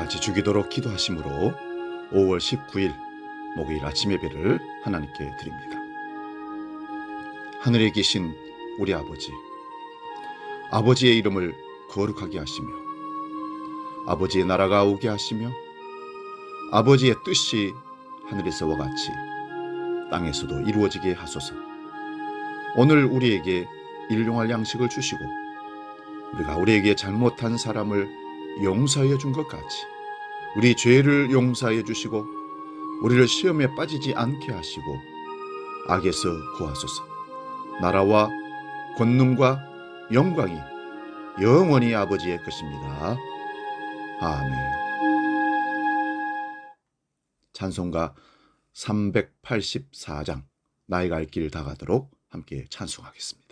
같이 주기도록 기도하심으로 5월 19일 목요일 아침 예배를 하나님께 드립니다. 하늘에 계신 우리 아버지, 아버지의 이름을 거룩하게 하시며 아버지의 나라가 오게 하시며 아버지의 뜻이 하늘에서와 같이 땅에서도 이루어지게 하소서. 오늘 우리에게 일용할 양식을 주시고 우리가 우리에게 잘못한 사람을 용서해 준 것 같이 우리 죄를 용서해 주시고 우리를 시험에 빠지지 않게 하시고 악에서 구하소서. 나라와 권능과 영광이 영원히 아버지의 것입니다. 아멘. 찬송가 384장 나의 갈 길 다가도록 함께 찬송하겠습니다.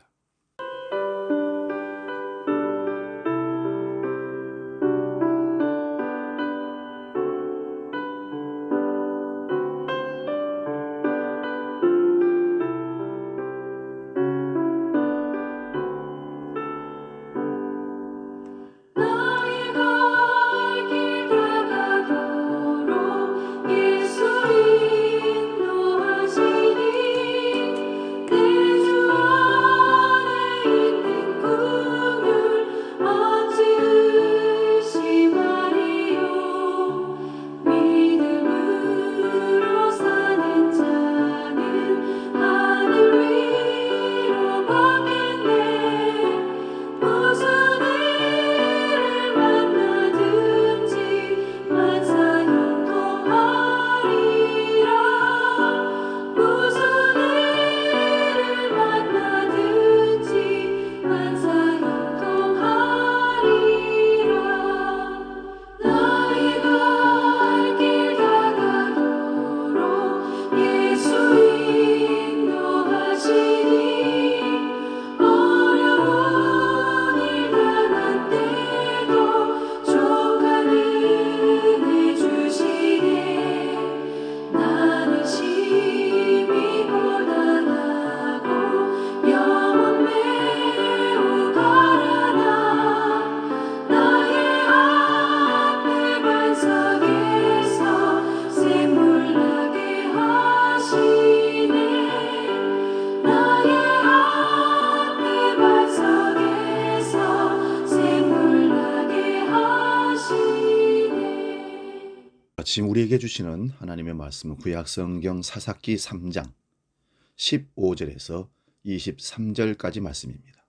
지금 우리에게 주시는 하나님의 말씀은 구약성경 사사기 3장 15절에서 23절까지 말씀입니다.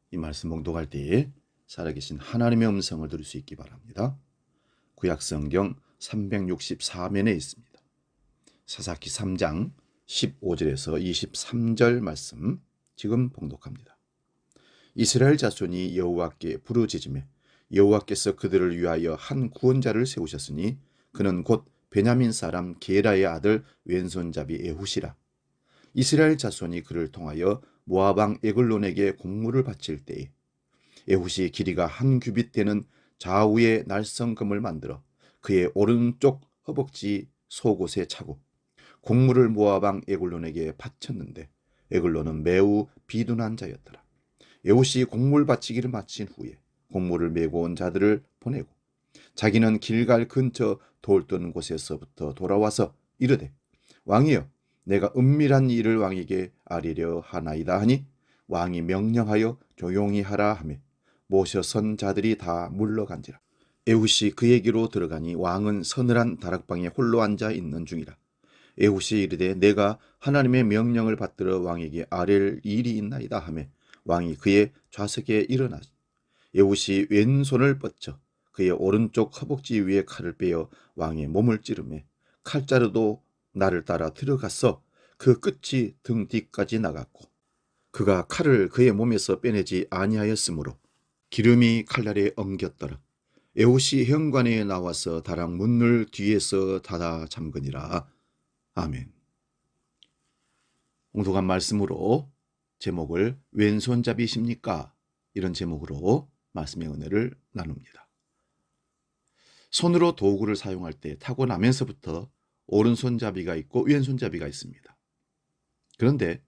이 말씀 봉독할 때에 살아계신 하나님의 음성을 들을 수 있기 바랍니다. 구약성경 364면에 있습니다. 사사기 3장 15절에서 23절 말씀 지금 봉독합니다. 이스라엘 자손이 여호와께 부르짖으며 여호와께서 그들을 위하여 한 구원자를 세우셨으니 그는 곧 베냐민 사람 게라의 아들 왼손잡이 에훗이라. 이스라엘 자손이 그를 통하여 모압 왕 에글론에게 공물을 바칠 때에 에훗이 길이가 한 규빗 되는 좌우의 날성금을 만들어 그의 오른쪽 허벅지 속옷에 차고 공물을 모압 왕 에글론에게 바쳤는데 에글론은 매우 비둔한 자였더라. 에훗이 공물 바치기를 마친 후에 공물을 메고 온 자들을 보내고 자기는 길갈 근처 돌 뜨는 곳에서부터 돌아와서 이르되 왕이여 내가 은밀한 일을 왕에게 아뢰려 하나이다 하니 왕이 명령하여 조용히 하라 하며 모셔선 자들이 다 물러간지라. 에훗이 그에게로 들어가니 왕은 서늘한 다락방에 홀로 앉아 있는 중이라. 에훗이 이르되 내가 하나님의 명령을 받들어 왕에게 아랠 일이 있나이다 하며 왕이 그의 좌석에 일어나지. 에훗이 왼손을 뻗쳐 그의 오른쪽 허벅지 위에 칼을 빼어 왕의 몸을 찌르매 칼자루도 나를 따라 들어가서 그 끝이 등 뒤까지 나갔고 그가 칼을 그의 몸에서 빼내지 아니하였으므로 기름이 칼날에 엉겼더라. 에훗이 현관에 나와서 다락 문을 뒤에서 닫아 잠그니라. 아멘. 봉독한 말씀으로 제목을 왼손잡이십니까? 이런 제목으로 말씀의 은혜를 나눕니다. 손으로 도구를 사용할 때 타고나면서부터 오른손잡이가 있고 왼손잡이가 있습니다. 그런데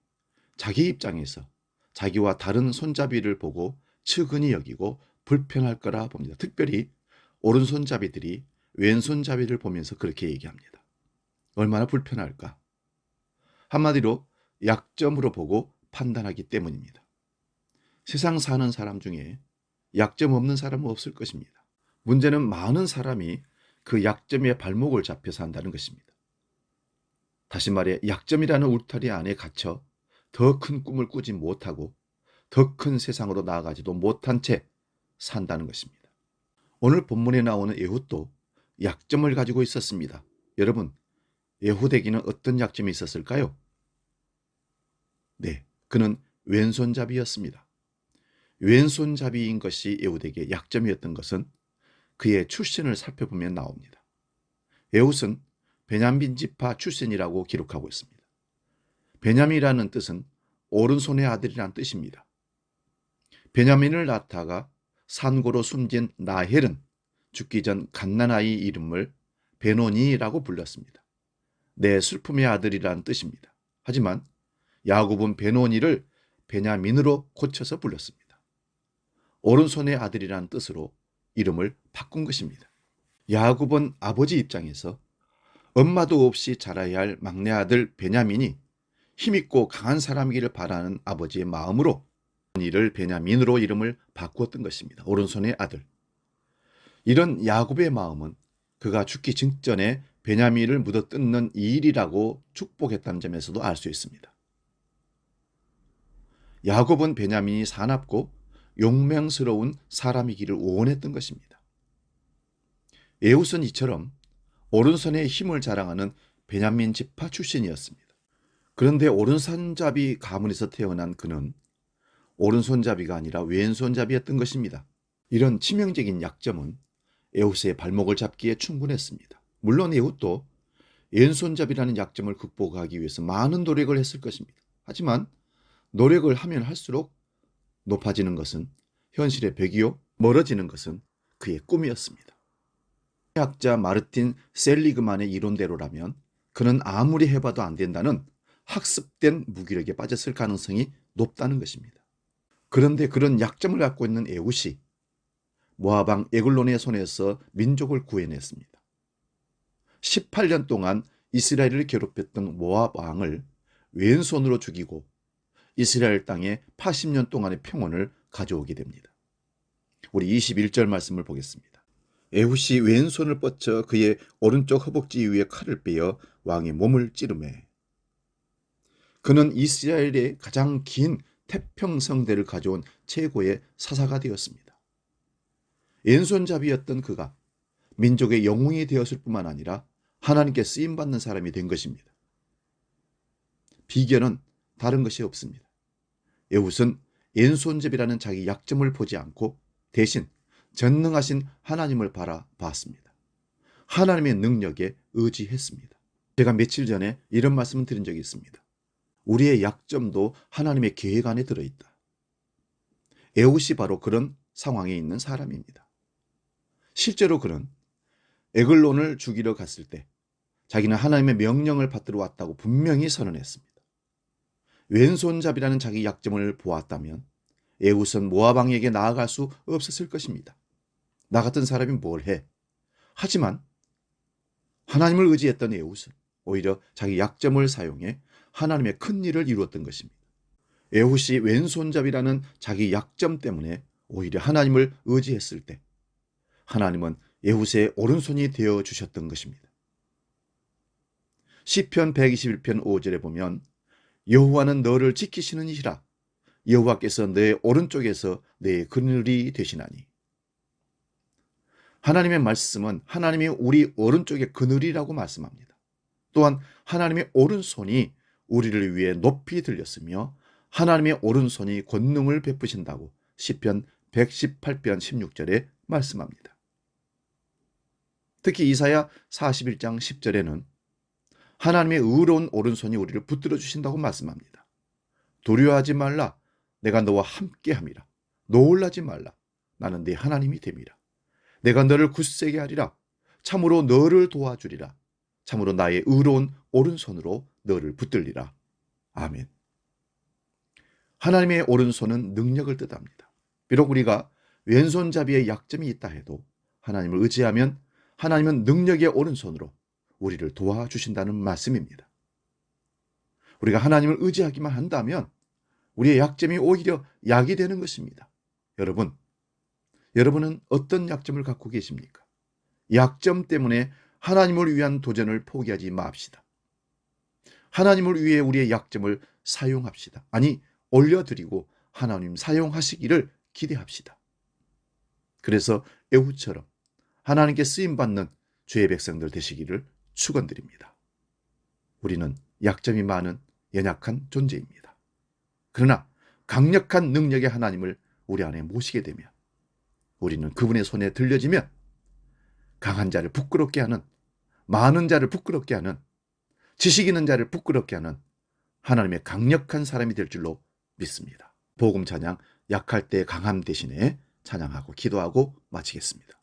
자기 입장에서 자기와 다른 손잡이를 보고 측은히 여기고 불편할 거라 봅니다. 특별히 오른손잡이들이 왼손잡이를 보면서 그렇게 얘기합니다. 얼마나 불편할까? 한마디로 약점으로 보고 판단하기 때문입니다. 세상 사는 사람 중에 약점 없는 사람은 없을 것입니다. 문제는 많은 사람이 그 약점에 발목을 잡혀 산다는 것입니다. 다시 말해 약점이라는 울타리 안에 갇혀 더 큰 꿈을 꾸지 못하고 더 큰 세상으로 나아가지도 못한 채 산다는 것입니다. 오늘 본문에 나오는 에훗도 약점을 가지고 있었습니다. 여러분, 에훗에게는 어떤 약점이 있었을까요? 네, 그는 왼손잡이였습니다. 왼손잡이인 것이 에훗에게 약점이었던 것은 그의 출신을 살펴보면 나옵니다. 에훗은 베냐민 지파 출신이라고 기록하고 있습니다. 베냐민이라는 뜻은 오른손의 아들이란 뜻입니다. 베냐민을 낳다가 산고로 숨진 라헬은 죽기 전 갓난아이 이름을 베노니라고 불렀습니다. 내 슬픔의 아들이라는 뜻입니다. 하지만 야곱은 베노니를 베냐민으로 고쳐서 불렀습니다. 오른손의 아들이라는 뜻으로 이름을 바꾼 것입니다. 야곱은 아버지 입장에서 엄마도 없이 자라야 할 막내 아들 베냐민이 힘있고 강한 사람이기를 바라는 아버지의 마음으로 이를 베냐민으로 이름을 바꾸었던 것입니다. 오른손의 아들. 이런 야곱의 마음은 그가 죽기 직전에 베냐민을 묻어뜯는 이 일이라고 축복했다는 점에서도 알 수 있습니다. 야곱은 베냐민이 사납고 용맹스러운 사람이기를 원했던 것입니다. 에훗은 이처럼 오른손에 힘을 자랑하는 베냐민 지파 출신이었습니다. 그런데 오른손잡이 가문에서 태어난 그는 오른손잡이가 아니라 왼손잡이였던 것입니다. 이런 치명적인 약점은 에훗의 발목을 잡기에 충분했습니다. 물론 에훗도 왼손잡이라는 약점을 극복하기 위해서 많은 노력을 했을 것입니다. 하지만 노력을 하면 할수록 높아지는 것은 현실의 벽이요, 멀어지는 것은 그의 꿈이었습니다. 학자 마르틴 셀리그만의 이론대로라면 그는 아무리 해봐도 안 된다는 학습된 무기력에 빠졌을 가능성이 높다는 것입니다. 그런데 그런 약점을 갖고 있는 에훗이 모압 왕 에글론의 손에서 민족을 구해냈습니다. 18년 동안 이스라엘을 괴롭혔던 모압 왕을 왼손으로 죽이고 이스라엘 땅에 80년 동안의 평온을 가져오게 됩니다. 우리 21절 말씀을 보겠습니다. 에훗이 왼손을 뻗쳐 그의 오른쪽 허벅지 위에 칼을 빼어 왕의 몸을 찌르매 그는 이스라엘의 가장 긴 태평성대를 가져온 최고의 사사가 되었습니다. 왼손잡이였던 그가 민족의 영웅이 되었을 뿐만 아니라 하나님께 쓰임받는 사람이 된 것입니다. 비결은 다른 것이 없습니다. 에훗은 왼손잡이라는 자기 약점을 보지 않고 대신 전능하신 하나님을 바라봤습니다. 하나님의 능력에 의지했습니다. 제가 며칠 전에 이런 말씀을 드린 적이 있습니다. 우리의 약점도 하나님의 계획 안에 들어있다. 에훗이 바로 그런 상황에 있는 사람입니다. 실제로 그는 에글론을 죽이러 갔을 때 자기는 하나님의 명령을 받들어 왔다고 분명히 선언했습니다. 왼손잡이라는 자기 약점을 보았다면 에훗은 모압 왕에게 나아갈 수 없었을 것입니다. 나 같은 사람이 뭘 해? 하지만 하나님을 의지했던 에훗은 오히려 자기 약점을 사용해 하나님의 큰 일을 이루었던 것입니다. 에훗이 왼손잡이라는 자기 약점 때문에 오히려 하나님을 의지했을 때 하나님은 에훗의 오른손이 되어 주셨던 것입니다. 시편 121편 5절에 보면 여호와는 너를 지키시는 이시라 여호와께서 내 오른쪽에서 내 그늘이 되시나니. 하나님의 말씀은 하나님이 우리 오른쪽의 그늘이라고 말씀합니다. 또한 하나님의 오른손이 우리를 위해 높이 들렸으며 하나님의 오른손이 권능을 베푸신다고 시편 118편 16절에 말씀합니다. 특히 이사야 41장 10절에는 하나님의 의로운 오른손이 우리를 붙들어 주신다고 말씀합니다. 두려워하지 말라. 내가 너와 함께함이라. 놀라지 말라. 나는 네 하나님이 됨이라. 내가 너를 굳세게 하리라. 참으로 너를 도와주리라. 참으로 나의 의로운 오른손으로 너를 붙들리라. 아멘. 하나님의 오른손은 능력을 뜻합니다. 비록 우리가 왼손잡이의 약점이 있다 해도 하나님을 의지하면 하나님은 능력의 오른손으로 우리를 도와주신다는 말씀입니다. 우리가 하나님을 의지하기만 한다면 우리의 약점이 오히려 약이 되는 것입니다. 여러분은 어떤 약점을 갖고 계십니까? 약점 때문에 하나님을 위한 도전을 포기하지 맙시다. 하나님을 위해 우리의 약점을 사용합시다. 아니, 올려드리고 하나님 사용하시기를 기대합시다. 그래서 에후처럼 하나님께 쓰임받는 주의 백성들 되시기를 축원드립니다. 우리는 약점이 많은 연약한 존재입니다. 그러나 강력한 능력의 하나님을 우리 안에 모시게 되면 우리는 그분의 손에 들려지면 강한 자를 부끄럽게 하는, 많은 자를 부끄럽게 하는, 지식 있는 자를 부끄럽게 하는 하나님의 강력한 사람이 될 줄로 믿습니다. 복음 찬양 약할 때 강함 대신에 찬양하고 기도하고 마치겠습니다.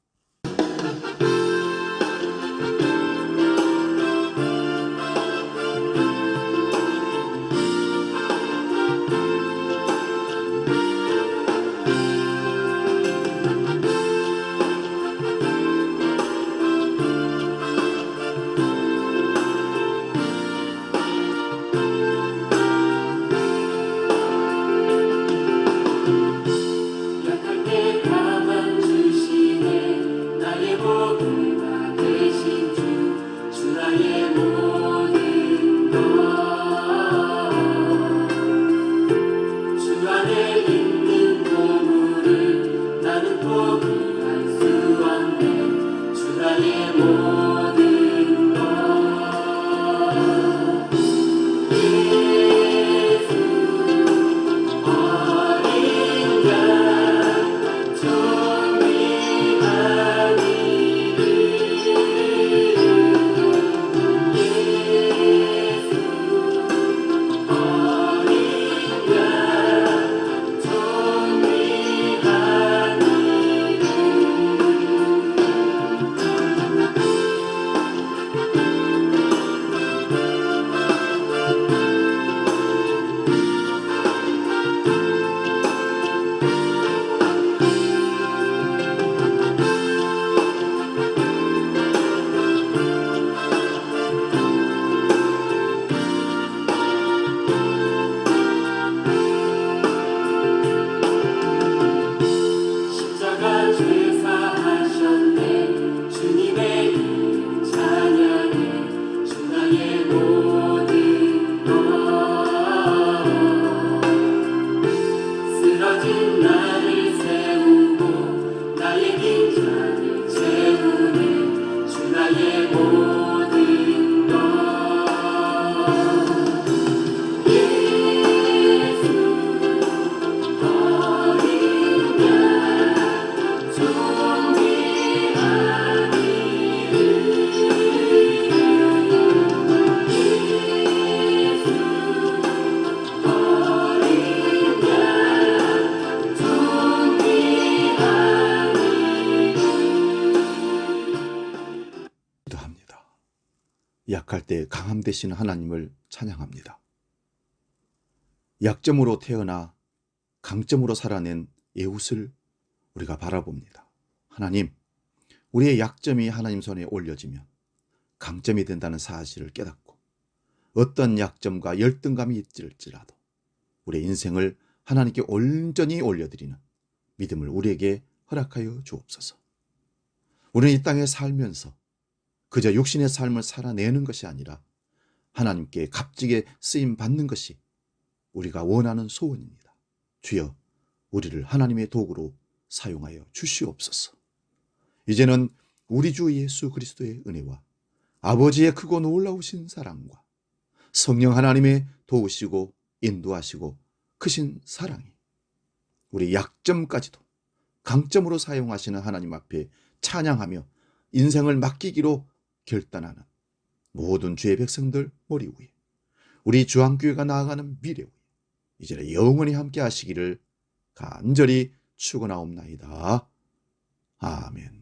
약할 때 강함 되시는 하나님을 찬양합니다. 약점으로 태어나 강점으로 살아낸 에훗을 우리가 바라봅니다. 하나님, 우리의 약점이 하나님 손에 올려지면 강점이 된다는 사실을 깨닫고 어떤 약점과 열등감이 있을지라도 우리의 인생을 하나님께 온전히 올려드리는 믿음을 우리에게 허락하여 주옵소서. 우리는 이 땅에 살면서 그저 육신의 삶을 살아내는 것이 아니라 하나님께 값지게 쓰임 받는 것이 우리가 원하는 소원입니다. 주여, 우리를 하나님의 도구로 사용하여 주시옵소서. 이제는 우리 주 예수 그리스도의 은혜와 아버지의 크고 놀라우신 사랑과 성령 하나님의 도우시고 인도하시고 크신 사랑이 우리 약점까지도 강점으로 사용하시는 하나님 앞에 찬양하며 인생을 맡기기로 결단하는 모든 주의 백성들 머리 위에 우리 주한교회가 나아가는 미래 위에 이제 영원히 함께 하시기를 간절히 축원하옵나이다. 아멘.